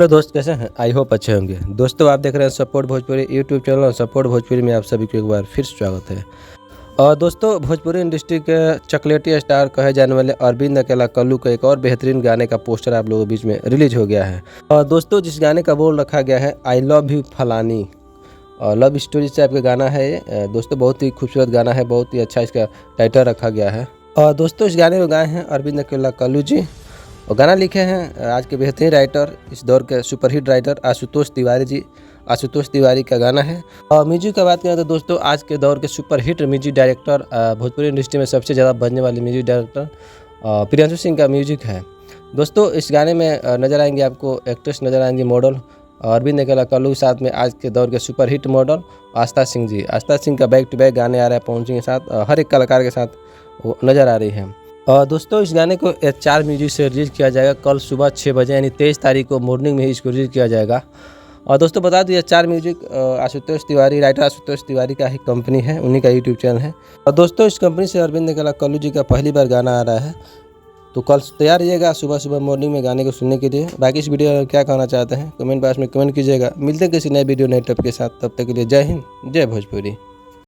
Hello दोस्त, कैसे हैं? आई होप अच्छे होंगे। दोस्तों, आप देख रहे हैं सपोर्ट भोजपुरी यूट्यूब चैनल और सपोर्ट भोजपुरी में आप सभी को एक बार फिर स्वागत है। और दोस्तों, भोजपुरी इंडस्ट्री के चॉकलेटी स्टार कहे जाने वाले अरविंद अकेला कल्लू का एक और बेहतरीन गाने का पोस्टर आप लोगों के बीच में रिलीज हो गया है। और दोस्तों, जिस गाने का बोल रखा गया है आई लव यू फलानी, और लव स्टोरी टाइप का गाना है ये। दोस्तों, बहुत ही खूबसूरत गाना है, बहुत ही अच्छा इसका टाइटल रखा गया है। और दोस्तों, इस गाने को गाए हैं अरविंद अकेला कल्लू जी, और गाना लिखे हैं आज के बेहतरीन राइटर, इस दौर के सुपरहिट राइटर आशुतोष तिवारी जी। आशुतोष तिवारी का गाना है। और म्यूजिक का बात करें तो दोस्तों, आज के दौर के superhit music director, Bhojpuri industry में सबसे ज़्यादा बनने वाले म्यूजिक डायरेक्टर प्रियांशु सिंह का म्यूजिक है। दोस्तों, इस गाने में नज़र आएंगे आपको एक्ट्रेस, नज़र आएंगी मॉडल अरविंद अकेला कल्लू के साथ में आज के दौर के सुपरहिट मॉडल आस्था सिंह जी। आस्था सिंह का बैक टू बैक गाने आ रहा है पवन सिंह के साथ, हर एक कलाकार के साथ वो नज़र आ रही है। और दोस्तों, इस गाने को HR म्यूजिक से रिलीज़ किया जाएगा कल सुबह 6 बजे, यानी 23 तारीख को मॉर्निंग में ही इसको रिलीज़ किया जाएगा। और दोस्तों, बता दें HR music Ashutosh Tiwari, writer Ashutosh Tiwari का ही कंपनी है, उन्हीं का यूट्यूब चैनल है। और दोस्तों, इस कंपनी से अरविंद अकेला कल्लू जी का पहली बार गाना आ रहा है, तो कल तैयार रहिएगा सुबह सुबह मॉर्निंग में गाने को सुनने के लिए। बाकी इस वीडियो में क्या कहना चाहते हैं कमेंट बॉक्स में कमेंट कीजिएगा। मिलते हैं किसी नए वीडियो नए टॉपिक के साथ, तब तक के लिए जय हिंद, जय भोजपुरी।